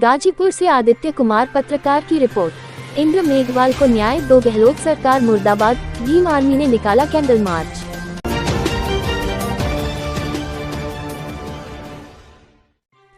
गाजीपुर से आदित्य कुमार पत्रकार की रिपोर्ट। इंद्र मेघवाल को न्याय दो, गहलोत सरकार मुर्दाबाद। भीम आर्मी ने निकाला कैंडल मार्च।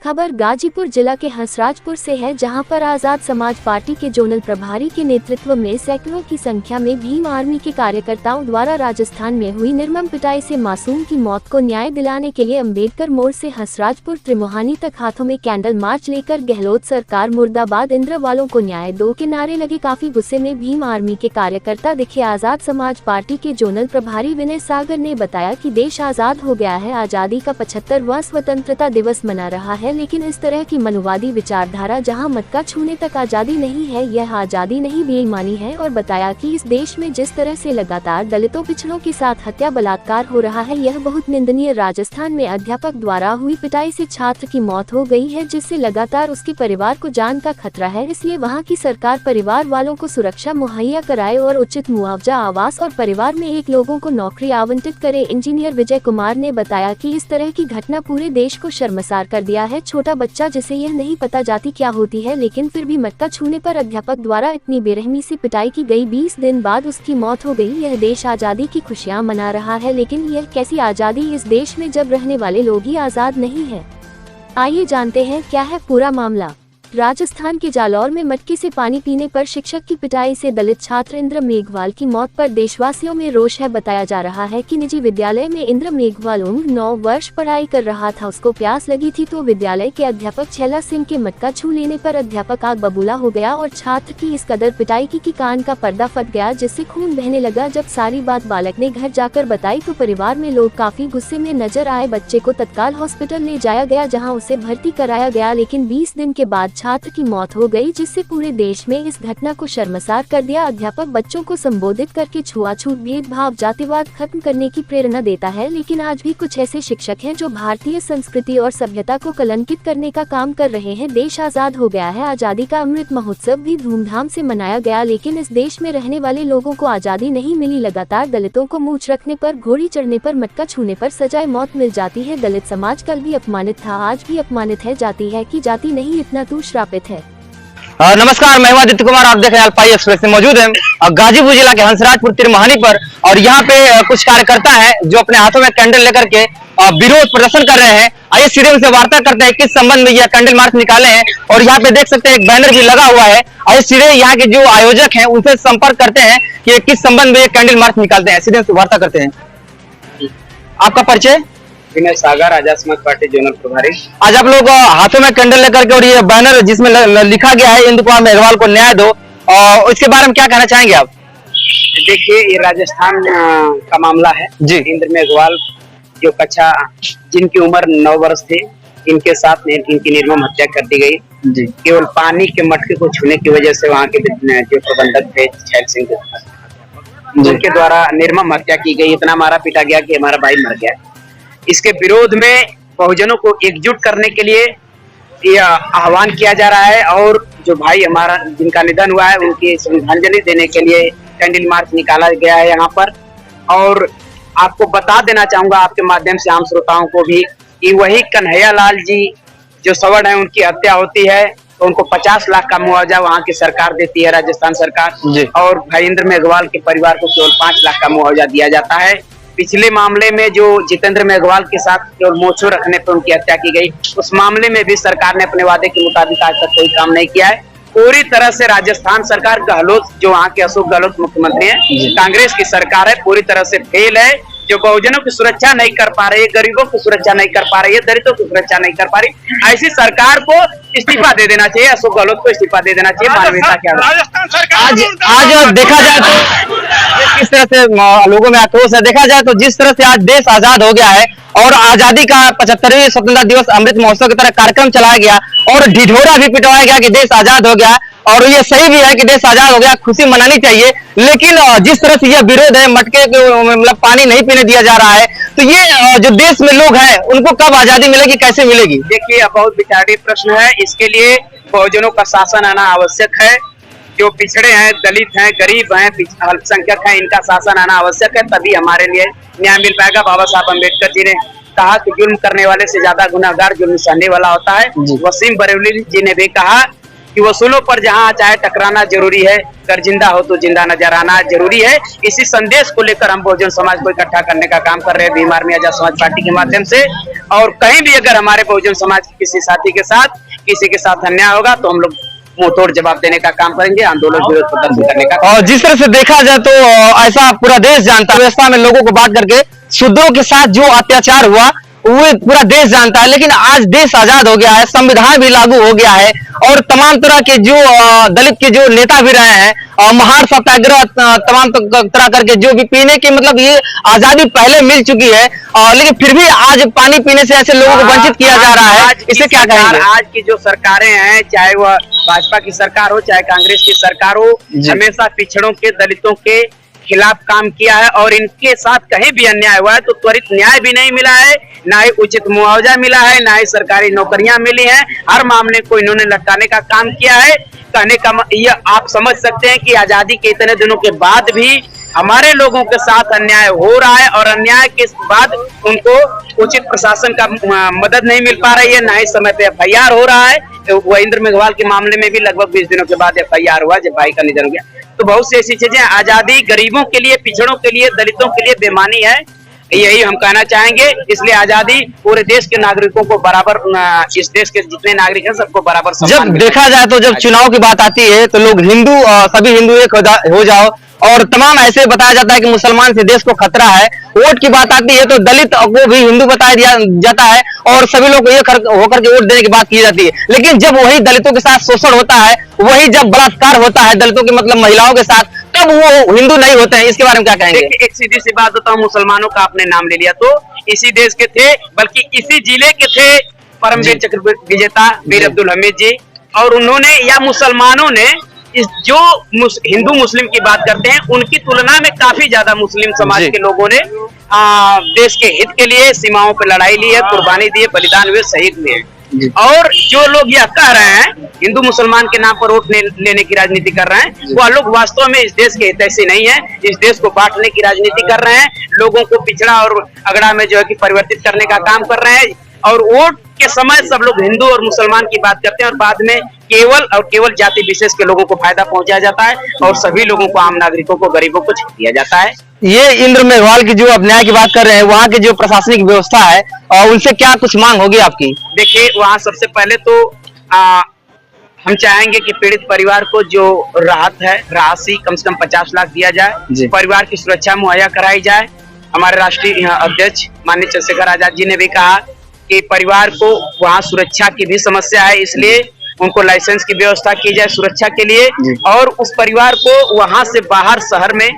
खबर गाजीपुर जिला के हंसराजपुर से है, जहां पर आजाद समाज पार्टी के जोनल प्रभारी के नेतृत्व में सैकड़ों की संख्या में भीम आर्मी के कार्यकर्ताओं द्वारा राजस्थान में हुई निर्मम पिटाई से मासूम की मौत को न्याय दिलाने के लिए अंबेडकर मोड़ से हंसराजपुर त्रिमोहानी तक हाथों में कैंडल मार्च लेकर गहलोत सरकार मुर्दाबाद, इंद्र वालों को न्याय दो के नारे लगे। काफी गुस्से में भीम आर्मी के कार्यकर्ता दिखे। आजाद समाज पार्टी के जोनल प्रभारी विनय सागर ने बताया कि देश आजाद हो गया है, आजादी का 75वां स्वतंत्रता दिवस मना रहा है, लेकिन इस तरह की मनुवादी विचारधारा जहां मटका छूने तक आजादी नहीं है, यह आजादी नहीं बेईमानी है। और बताया कि इस देश में जिस तरह से लगातार दलितों पिछड़ों के साथ हत्या बलात्कार हो रहा है, यह बहुत निंदनीय। राजस्थान में अध्यापक द्वारा हुई पिटाई से छात्र की मौत हो गई है, जिससे लगातार उसके परिवार को जान का खतरा है। इसलिए वहां की सरकार परिवार वालों को सुरक्षा मुहैया कराए और उचित मुआवजा, आवास और परिवार में एक लोगों को नौकरी आवंटित करे। इंजीनियर विजय कुमार ने बताया कि इस तरह की घटना पूरे देश को शर्मसार कर दिया है। छोटा बच्चा जिसे यह नहीं पता जाती क्या होती है, लेकिन फिर भी मटका छूने पर अध्यापक द्वारा इतनी बेरहमी से पिटाई की गई। 20 दिन बाद उसकी मौत हो गई। यह देश आजादी की खुशियां मना रहा है, लेकिन यह कैसी आजादी इस देश में जब रहने वाले लोग ही आजाद नहीं है। आइए जानते हैं क्या है पूरा मामला। राजस्थान के जालौर में मटके से पानी पीने पर शिक्षक की पिटाई से दलित छात्र इंद्र मेघवाल की मौत पर देशवासियों में रोष है। बताया जा रहा है कि निजी विद्यालय में इंद्र मेघवाल उम्र 9 वर्ष पढ़ाई कर रहा था। उसको प्यास लगी थी तो विद्यालय के अध्यापक छैला सिंह के मटका छू लेने पर अध्यापक आग बबूला हो गया और छात्र की इस कदर पिटाई की कि कान का पर्दा फट गया, जिससे खून बहने लगा। जब सारी बात बालक ने घर जाकर बताई तो परिवार में लोग काफी गुस्से में नजर आए। बच्चे को तत्काल हॉस्पिटल ले जाया गया, जहाँ उसे भर्ती कराया गया, लेकिन 20 दिन के बाद छात्र की मौत हो गई, जिससे पूरे देश में इस घटना को शर्मसार कर दिया। अध्यापक बच्चों को संबोधित करके छुआछूत, भेदभाव, जातिवाद खत्म करने की प्रेरणा देता है, लेकिन आज भी कुछ ऐसे शिक्षक हैं जो भारतीय संस्कृति और सभ्यता को कलंकित करने का काम कर रहे हैं। देश आजाद हो गया है, आजादी का अमृत महोत्सव भी धूमधाम से मनाया गया, लेकिन इस देश में रहने वाले लोगों को आजादी नहीं मिली। लगातार दलितों को मूंछ रखने पर, घोड़ी चढ़ने पर, मटका छूने पर सजाए मौत मिल जाती है। दलित समाज कल भी अपमानित था, आज भी अपमानित है। जाति है कि जाति नहीं, इतना तू श्रापित है। नमस्कार, मैं आदित्य कुमार, आप देख रहे हैं अल्पाई एक्सप्रेस में मौजूद हैं गाजीपुर जिला के हंसराजपुर त्रिमोहानी पर। और यहाँ पे कुछ कार्यकर्ता हैं जो अपने हाथों में कैंडल लेकर के विरोध प्रदर्शन कर रहे हैं। आइए सीधे उनसे वार्ता करते हैं किस संबंध में यह कैंडल मार्च निकाले हैं। और यहाँ पे देख सकते हैं एक बैनर भी लगा हुआ है। आइए सीधे यहाँ के जो आयोजक हैं उनसे संपर्क करते हैं कि किस संबंध में ये कैंडल मार्च निकालते हैं। सीधे उनसे वार्ता करते हैं। आपका परिचय? विनय सागर, आजाद समाज पार्टी जोनल प्रभारी। आज आप लोग हाथों में कैंडल लेकर के और ये बैनर जिसमें लिखा गया है इंद्र कुमार मेघवाल को न्याय दो, और इसके बारे में क्या कहना चाहेंगे आप? देखिए, ये राजस्थान का मामला है जी। इंद्र मेघवाल जो कक्षा, जिनकी उम्र 9 वर्ष थी, इनके साथ इनकी निर्मम हत्या कर दी गई जी। केवल पानी के मटके को छूने की वजह से वहाँ के जो प्रबंधक थे छैल सिंह, उनके द्वारा निर्मम हत्या की गई। इतना मारा पीटा गया कि हमारा भाई मर गया। इसके विरोध में बहुजनों को एकजुट करने के लिए यह आह्वान किया जा रहा है, और जो भाई हमारा जिनका निधन हुआ है उनकी श्रद्धांजलि देने के लिए कैंडल मार्च निकाला गया है यहाँ पर। और आपको बता देना चाहूंगा आपके माध्यम से आम श्रोताओं को भी कि वही कन्हैया लाल जी जो सवर्ण है, उनकी हत्या होती है तो उनको 50 लाख का मुआवजा वहाँ की सरकार देती है, राजस्थान सरकार। और भाई इंद्र मेघवाल के परिवार को केवल 5 लाख का मुआवजा दिया जाता है। पिछले मामले में जो जितेंद्र मेघवाल के साथ केवल मोचो रखने पर उनकी हत्या की गई, उस मामले में भी सरकार ने अपने वादे के मुताबिक आज तक कोई काम नहीं किया है। पूरी तरह से राजस्थान सरकार, गहलोत जो वहाँ के अशोक गहलोत मुख्यमंत्री हैं, कांग्रेस की सरकार है, पूरी तरह से फेल है। जो बहुजनों की सुरक्षा नहीं कर पा रही है, गरीबों की सुरक्षा नहीं कर पा रही है, दलितों की सुरक्षा नहीं कर पा रही, ऐसी सरकार को इस्तीफा दे देना चाहिए। अशोक गहलोत को इस्तीफा दे देना चाहिए। मानवीयता क्या आज देखा जाए तो किस तरह से लोगों में आक्रोश है। देखा जाए तो जिस तरह से आज देश आजाद हो गया है और आजादी का 75वें स्वतंत्रता दिवस अमृत महोत्सव की तरह कार्यक्रम चलाया गया और ढिढोरा भी पिटवाया गया कि देश आजाद हो गया, और ये सही भी है कि देश आजाद हो गया, खुशी मनानी चाहिए। लेकिन जिस तरह से यह विरोध है, मटके मतलब पानी नहीं पीने दिया जा रहा है, तो ये जो देश में लोग हैं उनको कब आजादी मिलेगी, कैसे मिलेगी? देखिए, यह बहुत विचारणीय प्रश्न है। इसके लिए बहुजनों का शासन आना आवश्यक है। जो पिछड़े हैं, दलित हैं, गरीब हैं, अल्पसंख्यक हैं, इनका शासन आना आवश्यक है, तभी हमारे लिए न्याय मिल पाएगा। बाबा साहब अम्बेडकर जी ने कहा कि जुल्म करने वाले से ज्यादा गुनाहगार जुल्म सहने वाला होता है। वसीम बरेलवी जी ने भी कहा कि वसूलों पर जहां चाहे टकराना जरूरी है, कर जिंदा हो तो जिंदा नजर आना जरूरी है। इसी संदेश को लेकर हम बहुजन समाज को इकट्ठा करने का काम कर रहे हैं भीम आर्मी आजाद समाज पार्टी के माध्यम से। और कहीं भी अगर हमारे बहुजन समाज के किसी साथी के साथ किसी के साथ अन्याय होगा तो हम लोग मुंह तोड़ जवाब देने का काम करेंगे, आंदोलन विरोध प्रदर्शन करने का। और जिस तरह से देखा जाए तो ऐसा पूरा देश जानता है, व्यवस्था में लोगों को बात करके शूद्रों के साथ जो अत्याचार हुआ वो पूरा देश जानता है। लेकिन आज देश आजाद हो गया है, संविधान भी लागू हो गया है और तमाम तरह के जो दलित के जो नेता भी रहे हैं, महान सत्याग्रह तमाम तरह करके जो भी पीने की मतलब ये आजादी पहले मिल चुकी है, लेकिन फिर भी आज पानी पीने से ऐसे लोगों को वंचित किया जा रहा है। इसे क्या कहेंगे? आज की जो सरकारें हैं, चाहे वह भाजपा की सरकार हो चाहे कांग्रेस की सरकार हो, हमेशा पिछड़ों के दलितों के खिलाफ काम किया है और इनके साथ कहीं भी अन्याय हुआ है तो त्वरित न्याय भी नहीं मिला है, ना ही उचित मुआवजा मिला है, ना ही सरकारी नौकरियां मिली हैं। हर मामले को इन्होंने लटकाने का काम किया है। कहने का ये आप समझ सकते हैं कि आजादी के इतने दिनों के बाद भी हमारे लोगों के साथ अन्याय हो रहा है और अन्याय के बाद उनको उचित प्रशासन का मदद नहीं मिल पा रही है, ना ही समय पे FIR हो रहा है। वहींद्र मेघवाल के मामले में भी लगभग 20 दिनों के बाद FIR हुआ जब भाई का निधन हो गया। तो बहुत सी ऐसी चीजें, आजादी गरीबों के लिए, पिछड़ों के लिए, दलितों के लिए बेमानी है, यही हम कहना चाहेंगे। इसलिए आजादी पूरे देश के नागरिकों को बराबर, इस देश के जितने नागरिक हैं सबको बराबर सम्मान। जब देखा जाए तो जब चुनाव की बात आती है तो लोग हिंदू, सभी हिंदू एक हो जाओ और तमाम ऐसे बताया जाता है कि मुसलमान से देश को खतरा है। वोट की बात आती है तो दलित को भी हिंदू बताया जाता है और सभी लोग एक होकर के वोट देने की बात की जाती है। लेकिन जब वही दलितों के साथ शोषण होता है, वही जब बलात्कार होता है दलितों के मतलब महिलाओं के साथ, तब वो हिंदू नहीं होते हैं। इसके बारे में क्या कहेंगे? एक सीधी सी बात बताऊं, मुसलमानों का आपने नाम ले लिया तो इसी देश के थे, बल्कि इसी जिले के थे परमवीर चक्र विजेता वीर अब्दुल हमीद जी। और उन्होंने या मुसलमानों ने इस जो हिंदू मुस्लिम की बात करते हैं उनकी तुलना में काफी ज्यादा मुस्लिम समाज के लोगों ने देश के हित के लिए सीमाओं पर लड़ाई ली है, कुर्बानी दी है, बलिदान हुए, शहीद हुए हैं। और जो लोग यह कह रहे हैं हिंदू मुसलमान के नाम पर वोट लेने की राजनीति कर रहे हैं, वह लोग वास्तव में इस देश के हितैषी नहीं है, इस देश को बांटने की राजनीति कर रहे हैं, लोगों को पिछड़ा और अगड़ा में जो है कि परिवर्तित करने का काम कर रहे हैं। और वोट के समय सब लोग हिंदू और मुसलमान की बात करते हैं और बाद में केवल और केवल जाति विशेष के लोगों को फायदा पहुंचाया जाता है और सभी लोगों को, आम नागरिकों को, गरीबों को छीन दिया जाता है। ये इंद्र मेघवाल की जो अब न्याय की बात कर रहे हैं, वहाँ की जो प्रशासनिक व्यवस्था है और उनसे क्या कुछ मांग होगी आपकी? देखिए, वहाँ सबसे पहले तो हम चाहेंगे कि पीड़ित परिवार को जो राहत है, राशि कम से कम 50 लाख दिया जाए, परिवार की सुरक्षा मुहैया कराई जाए। हमारे राष्ट्रीय अध्यक्ष माननीय चंद्रशेखर आजाद जी ने भी कहा कि परिवार को वहाँ सुरक्षा की भी समस्या है, इसलिए उनको लाइसेंस की व्यवस्था की जाए सुरक्षा के लिए। और उस परिवार को वहाँ से बाहर शहर में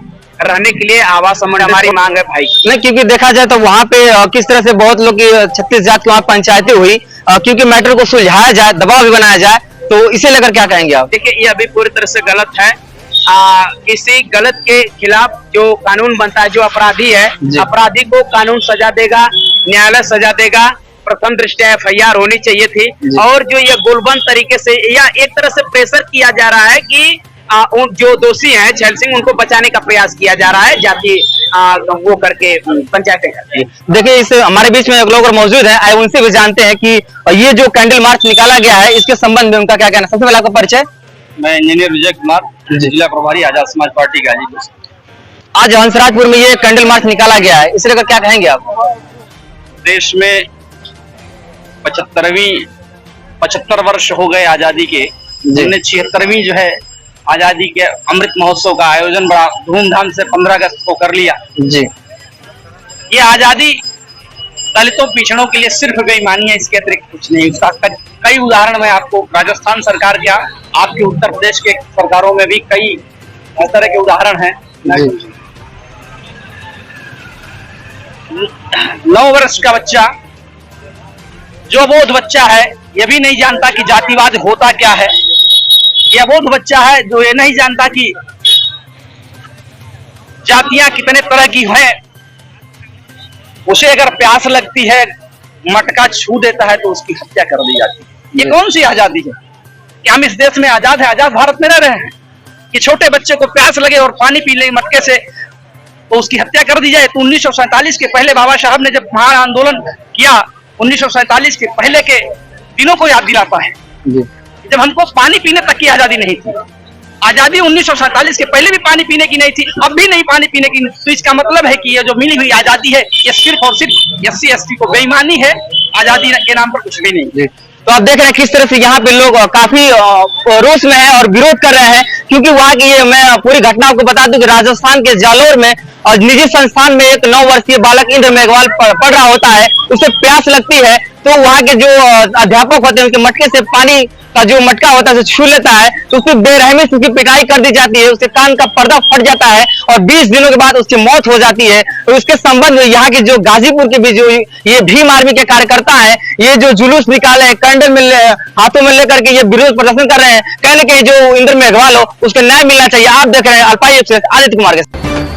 रहने के लिए आवास हमारी मांग है भाई। नहीं, क्योंकि देखा जाए तो वहाँ पे किस तरह से बहुत लोग की 36 जात की वहाँ पंचायतें हुई, क्योंकि मैटर को सुलझाया जाए, दबाव भी बनाया जाए, तो इसे लेकर क्या कहेंगे आप? देखिए, ये अभी पूरी तरह से गलत है। किसी गलत के खिलाफ जो कानून बनता है, जो अपराधी है, अपराधी को कानून सजा देगा, न्यायालय सजा देगा। प्रथम दृष्टया FIR होनी चाहिए थी। और जो ये गोलबंद तरीके से या एक तरह से प्रेशर किया जा रहा है कि जो दोषी हैं छैल सिंह, उनको बचाने का प्रयास किया जा रहा है, जाति वो करके पंचायतें करके। देखिए, इस हमारे बीच में एक लोग और मौजूद हैं, आए उनसे भी जानते हैं कि ये जो कैंडल मार्च निकाला गया है इसके संबंध में उनका क्या कहना। सबसे पहले आपका परिचय। मैं इंजीनियर विजय कुमार, जिला प्रभारी आजाद समाज पार्टी गाजीपुर। आज हंसराजपुर में ये कैंडल मार्च निकाला गया है, इसे लेकर क्या कहेंगे आप? देश में 75 वर्ष हो गए आजादी के, जिनने 76वीं जो है आजादी के अमृत महोत्सव का आयोजन बड़ा धूमधाम से 15 अगस्त को कर लिया जी। ये आजादी दलितों पिछड़ों के लिए सिर्फ बेईमानी है, इसके अतिरिक्त कुछ नहीं। उसका कई उदाहरण मैं आपको, राजस्थान सरकार क्या, आपके उत्तर प्रदेश के सरकारों में भी कई इस तरह के उदाहरण हैं। 9 वर्ष का बच्चा, जो अबोध बच्चा है, यह भी नहीं जानता कि जातिवाद होता क्या है। यह अबोध बच्चा है जो ये नहीं जानता कि जातियां कितने तरह की हैं। उसे अगर प्यास लगती है, मटका छू देता है तो उसकी हत्या कर दी जाती है। ये कौन सी आजादी है? कि हम इस देश में आजाद है, आजाद भारत में रह रहे हैं कि छोटे बच्चे को प्यास लगे और पानी पी ले मटके से, तो उसकी हत्या कर दी जाए। तो 1947 के पहले बाबा साहब ने जब महान आंदोलन किया, 1947 के पहले के दिनों को याद दिलाता है, जब हमको पानी पीने तक की आजादी नहीं थी। आजादी 1947 के पहले भी पानी पीने की नहीं थी, अब भी नहीं पानी पीने की। तो इसका मतलब है कि ये जो मिली हुई आजादी है, ये सिर्फ और सिर्फ SC ST को बेईमानी है, आजादी के नाम पर कुछ भी नहीं। तो आप देख रहे हैं किस तरह से यहाँ पे लोग काफी रोष में है और विरोध कर रहे हैं, क्योंकि वहाँ की ये मैं पूरी घटना को बता दूं कि राजस्थान के जालोर में और निजी संस्थान में एक 9 वर्षीय बालक इंद्र मेघवाल पढ़ रहा होता है, उसे प्यास लगती है तो वहाँ के जो अध्यापक होते हैं उनके मटके से पानी का जो मटका होता है छू लेता है, तो उसकी बेरहमी से उसकी पिटाई कर दी जाती है, उसके कान का पर्दा फट जाता है और 20 दिनों के बाद उसकी मौत हो जाती है। तो उसके संबंध में यहाँ के जो गाजीपुर के भी जो ये भीम आर्मी के कार्यकर्ता है, ये जो जुलूस निकाले कंडे में हाथों में लेकर के ये विरोध प्रदर्शन कर रहे हैं, कहने के जो इंद्र मेघवाल हो उसको न्याय मिलना चाहिए। आप देख रहे हैं अल्पायुक्त से आदित्य कुमार के साथ।